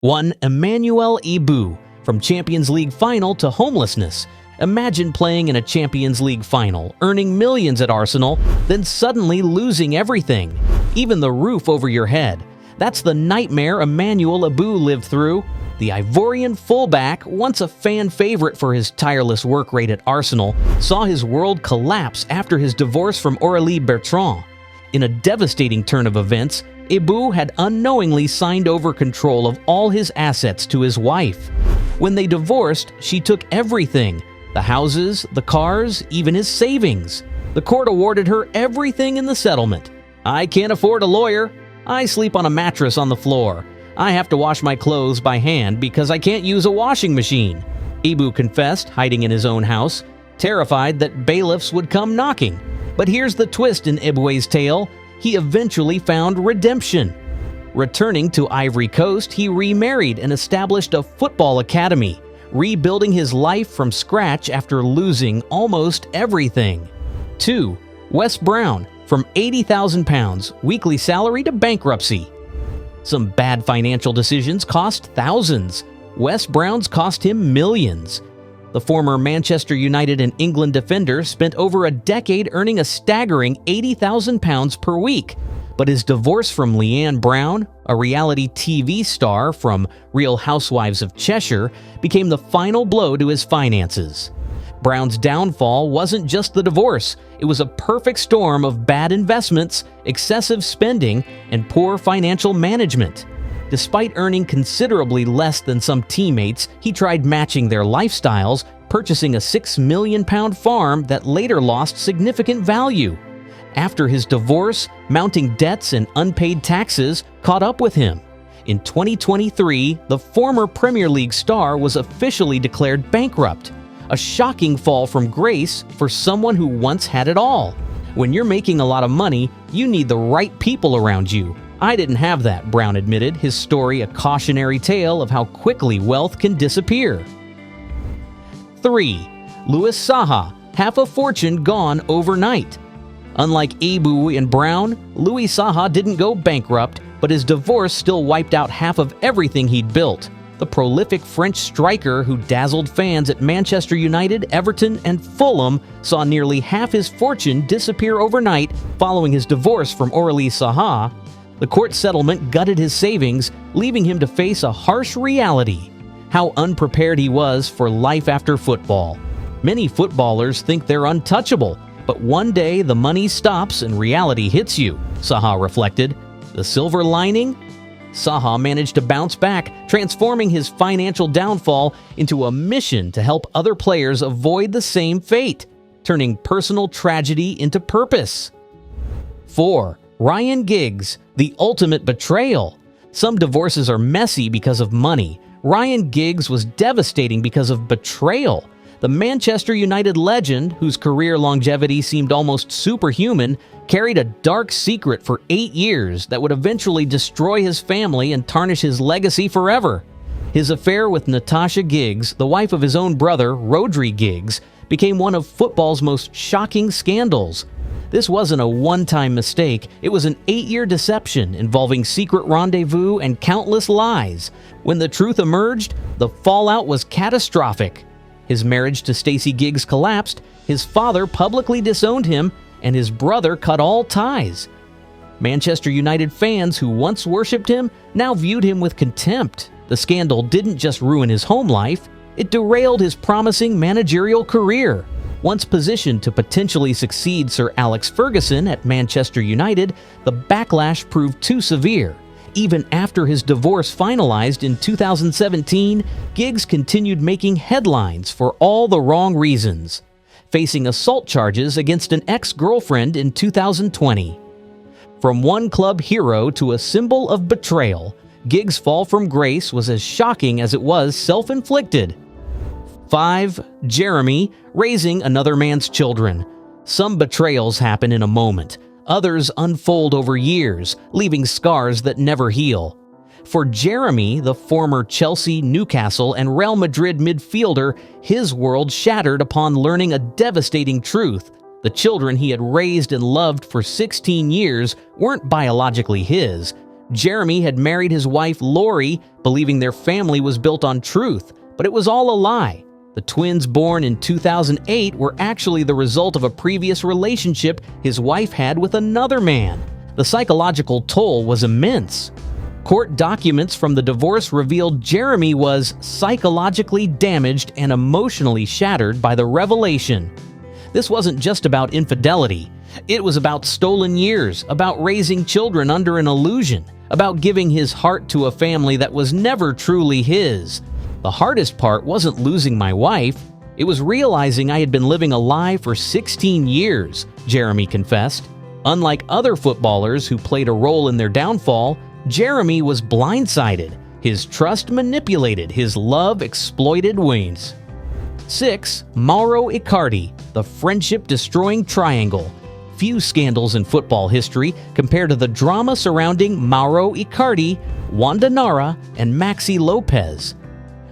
1. Emmanuel Ibu. From Champions League final to homelessness. Imagine playing in a Champions League final, earning millions at Arsenal, then suddenly losing everything, even the roof over your head. That's the nightmare Emmanuel Ibu lived through. The Ivorian fullback, once a fan favorite for his tireless work rate at Arsenal, saw his world collapse after his divorce from Aurélie Bertrand. In a devastating turn of events, Ibu had unknowingly signed over control of all his assets to his wife. When they divorced, she took everything: the houses, the cars, even his savings. The court awarded her everything in the settlement. "I can't afford a lawyer. I sleep on a mattress on the floor. I have to wash my clothes by hand because I can't use a washing machine," Ibu confessed, hiding in his own house, terrified that bailiffs would come knocking. But here's the twist in Ibu's tale: he eventually found redemption. Returning to Ivory Coast, he remarried and established a football academy, rebuilding his life from scratch after losing almost everything. 2. Wes Brown. From £80,000 weekly salary to bankruptcy. Some bad financial decisions cost thousands. Wes Brown's cost him millions. The former Manchester United and England defender spent over a decade earning a staggering £80,000 per week. But his divorce from Leanne Brown, a reality TV star from Real Housewives of Cheshire, became the final blow to his finances. Brown's downfall wasn't just the divorce, it was a perfect storm of bad investments, excessive spending, and poor financial management. Despite earning considerably less than some teammates, he tried matching their lifestyles, purchasing a £6 million farm that later lost significant value. After his divorce, mounting debts and unpaid taxes caught up with him. In 2023, the former Premier League star was officially declared bankrupt. A shocking fall from grace for someone who once had it all. When you're making a lot of money, you need the right people around you. "I didn't have that," Brown admitted, his story a cautionary tale of how quickly wealth can disappear. 3. Louis Saha. Half a fortune gone overnight. Unlike Ibu and Brown, Louis Saha didn't go bankrupt, but his divorce still wiped out half of everything he'd built. The prolific French striker who dazzled fans at Manchester United, Everton, and Fulham saw nearly half his fortune disappear overnight following his divorce from Aurélie Saha. The court settlement gutted his savings, leaving him to face a harsh reality: how unprepared he was for life after football. Many footballers think they're untouchable, but one day the money stops and reality hits you, Saha reflected. The silver lining? Saha managed to bounce back, transforming his financial downfall into a mission to help other players avoid the same fate, turning personal tragedy into purpose. 4. Ryan Giggs. The ultimate betrayal. Some divorces are messy because of money. Ryan Giggs was devastating because of betrayal. The Manchester United legend, whose career longevity seemed almost superhuman, carried a dark secret for 8 years that would eventually destroy his family and tarnish his legacy forever. His affair with Natasha Giggs, the wife of his own brother, Rodri Giggs, became one of football's most shocking scandals. This wasn't a one-time mistake, it was an 8-year deception involving secret rendezvous and countless lies. When the truth emerged, the fallout was catastrophic. His marriage to Stacey Giggs collapsed, his father publicly disowned him, and his brother cut all ties. Manchester United fans who once worshipped him now viewed him with contempt. The scandal didn't just ruin his home life, it derailed his promising managerial career. Once positioned to potentially succeed Sir Alex Ferguson at Manchester United, the backlash proved too severe. Even after his divorce finalized in 2017, Giggs continued making headlines for all the wrong reasons, facing assault charges against an ex-girlfriend in 2020. From one club hero to a symbol of betrayal, Giggs' fall from grace was as shocking as it was self-inflicted. 5. Jeremy. Raising another man's children. Some betrayals happen in a moment. Others unfold over years, leaving scars that never heal. For Jeremy, the former Chelsea, Newcastle, and Real Madrid midfielder, his world shattered upon learning a devastating truth. The children he had raised and loved for 16 years weren't biologically his. Jeremy had married his wife Lori, believing their family was built on truth, but it was all a lie. The twins born in 2008 were actually the result of a previous relationship his wife had with another man. The psychological toll was immense. Court documents from the divorce revealed Jeremy was psychologically damaged and emotionally shattered by the revelation. This wasn't just about infidelity. It was about stolen years, about raising children under an illusion, about giving his heart to a family that was never truly his. The hardest part wasn't losing my wife. It was realizing I had been living a lie for 16 years, Jeremy confessed. Unlike other footballers who played a role in their downfall, Jeremy was blindsided, his trust manipulated, his love exploited wings. 6. Mauro Icardi, the friendship-destroying triangle. Few scandals in football history compare to the drama surrounding Mauro Icardi, Wanda Nara, and Maxi Lopez.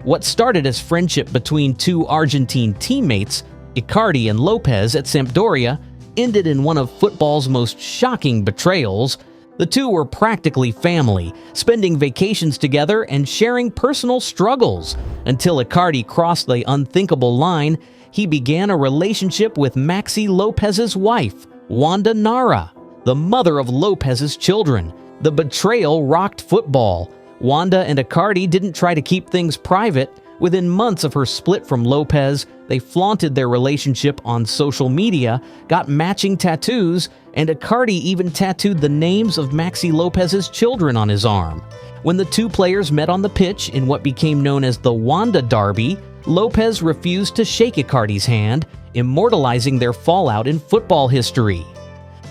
What started as friendship between two Argentine teammates, Icardi and Lopez at Sampdoria, ended in one of football's most shocking betrayals. The two were practically family, spending vacations together and sharing personal struggles. Until Icardi crossed the unthinkable line, he began a relationship with Maxi Lopez's wife, Wanda Nara, the mother of Lopez's children. The betrayal rocked football. Wanda and Icardi didn't try to keep things private. Within months of her split from Lopez, they flaunted their relationship on social media, got matching tattoos, and Icardi even tattooed the names of Maxi Lopez's children on his arm. When the two players met on the pitch in what became known as the Wanda Derby, Lopez refused to shake Icardi's hand, immortalizing their fallout in football history.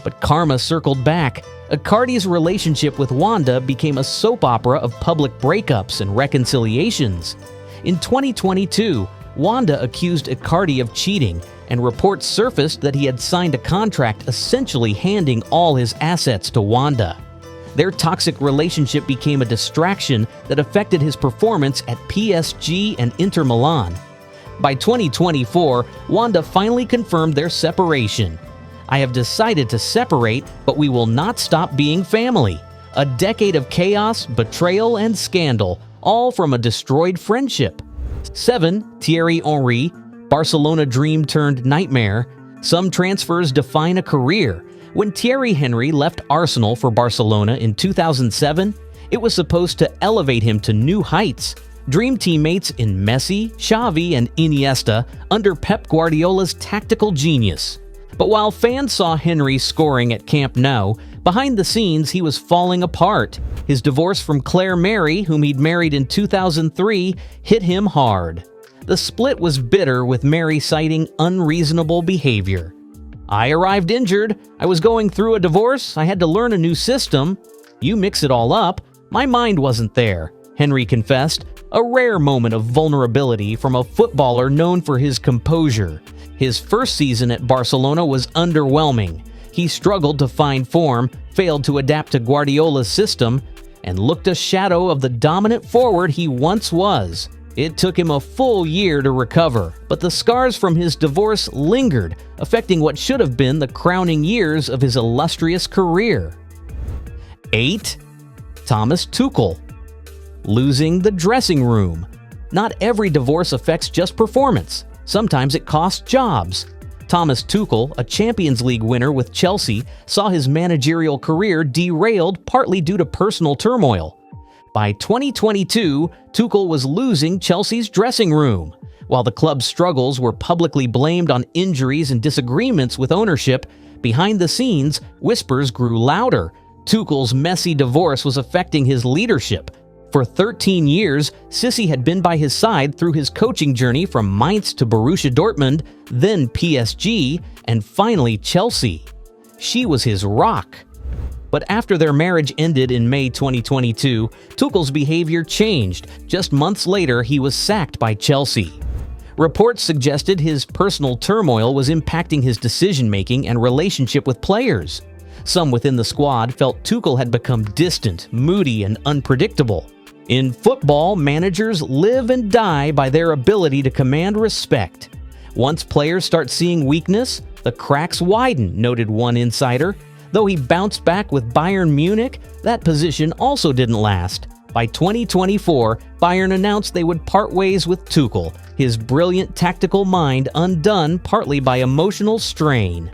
But karma circled back. Icardi's relationship with Wanda became a soap opera of public breakups and reconciliations. In 2022, Wanda accused Icardi of cheating, and reports surfaced that he had signed a contract essentially handing all his assets to Wanda. Their toxic relationship became a distraction that affected his performance at PSG and Inter Milan. By 2024, Wanda finally confirmed their separation. "I have decided to separate, but we will not stop being family." A decade of chaos, betrayal, and scandal, all from a destroyed friendship. 7. Thierry Henry, Barcelona dream turned nightmare. Some transfers define a career. When Thierry Henry left Arsenal for Barcelona in 2007, it was supposed to elevate him to new heights. Dream teammates in Messi, Xavi, and Iniesta under Pep Guardiola's tactical genius. But while fans saw Henry scoring at Camp Nou, behind the scenes he was falling apart. His divorce from Claire Mary, whom he'd married in 2003, hit him hard. The split was bitter, with Mary citing unreasonable behavior. "I arrived injured. I was going through a divorce. I had to learn a new system. You mix it all up. My mind wasn't there," Henry confessed, a rare moment of vulnerability from a footballer known for his composure. His first season at Barcelona was underwhelming. He struggled to find form, failed to adapt to Guardiola's system, and looked a shadow of the dominant forward he once was. It took him a full year to recover, but the scars from his divorce lingered, affecting what should have been the crowning years of his illustrious career. 8. Thomas Tuchel, losing the dressing room. Not every divorce affects just performance. Sometimes it costs jobs. Thomas Tuchel, a Champions League winner with Chelsea, saw his managerial career derailed partly due to personal turmoil. By 2022, Tuchel was losing Chelsea's dressing room. While the club's struggles were publicly blamed on injuries and disagreements with ownership, behind the scenes, whispers grew louder. Tuchel's messy divorce was affecting his leadership. For 13 years, Sissy had been by his side through his coaching journey from Mainz to Borussia Dortmund, then PSG, and finally Chelsea. She was his rock. But after their marriage ended in May 2022, Tuchel's behavior changed. Just months later, he was sacked by Chelsea. Reports suggested his personal turmoil was impacting his decision-making and relationship with players. Some within the squad felt Tuchel had become distant, moody, and unpredictable. In football, managers live and die by their ability to command respect. Once players start seeing weakness, the cracks widen, noted one insider. Though he bounced back with Bayern Munich, that position also didn't last. By 2024, Bayern announced they would part ways with Tuchel, his brilliant tactical mind undone partly by emotional strain.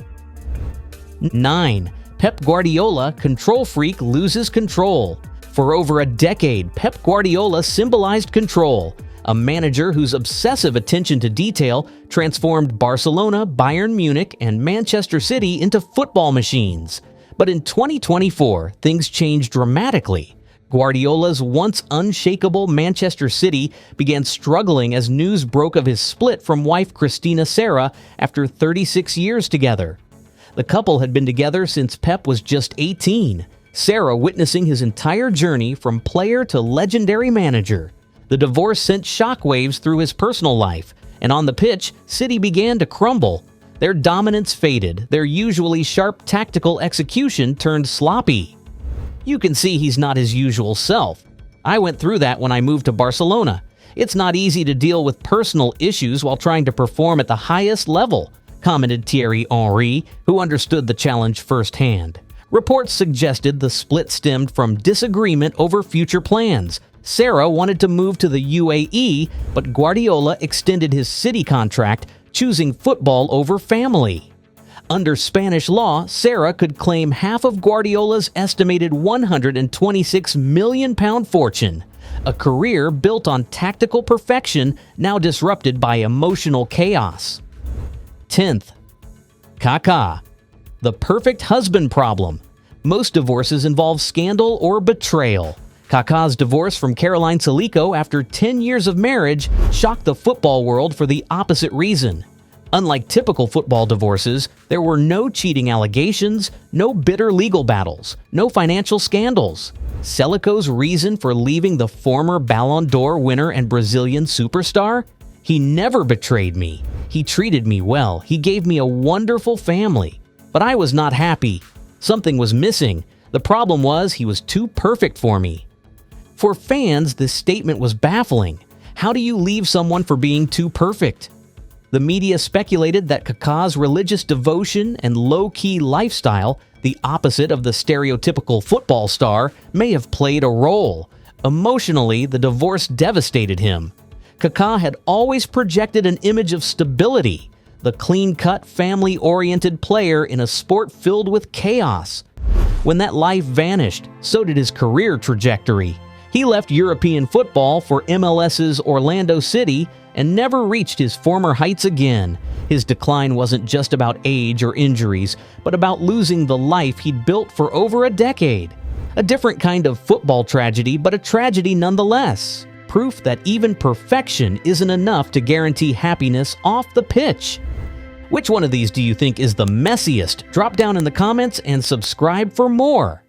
9. Pep Guardiola, control freak, loses control. For over a decade, Pep Guardiola symbolized control, a manager whose obsessive attention to detail transformed Barcelona, Bayern Munich, and Manchester City into football machines. But in 2024, things changed dramatically. Guardiola's once unshakable Manchester City began struggling as news broke of his split from wife Christina Serra after 36 years together. The couple had been together since Pep was just 18, Serra witnessing his entire journey from player to legendary manager. The divorce sent shockwaves through his personal life, and on the pitch, City began to crumble. Their dominance faded, their usually sharp tactical execution turned sloppy. You can see he's not his usual self. I went through that when I moved to Barcelona. It's not easy to deal with personal issues while trying to perform at the highest level, commented Thierry Henry, who understood the challenge firsthand. Reports suggested the split stemmed from disagreement over future plans. Serra wanted to move to the UAE, but Guardiola extended his City contract, choosing football over family. Under Spanish law, Serra could claim half of Guardiola's estimated £126 million fortune, a career built on tactical perfection now disrupted by emotional chaos. 10th. Kaká, the perfect husband problem. Most divorces involve scandal or betrayal. Kaká's divorce from Caroline Salico after 10 years of marriage shocked the football world for the opposite reason. Unlike typical football divorces, there were no cheating allegations, no bitter legal battles, no financial scandals. Salico's reason for leaving the former Ballon d'Or winner and Brazilian superstar? He never betrayed me. He treated me well. He gave me a wonderful family. But I was not happy. Something was missing. The problem was he was too perfect for me. For fans, this statement was baffling. How do you leave someone for being too perfect? The media speculated that Kaká's religious devotion and low-key lifestyle, the opposite of the stereotypical football star, may have played a role. Emotionally, the divorce devastated him. Kaká had always projected an image of stability, the clean-cut, family-oriented player in a sport filled with chaos. When that life vanished, so did his career trajectory. He left European football for MLS's Orlando City and never reached his former heights again. His decline wasn't just about age or injuries, but about losing the life he'd built for over a decade. A different kind of football tragedy, but a tragedy nonetheless. Proof that even perfection isn't enough to guarantee happiness off the pitch. Which one of these do you think is the messiest? Drop down in the comments and subscribe for more.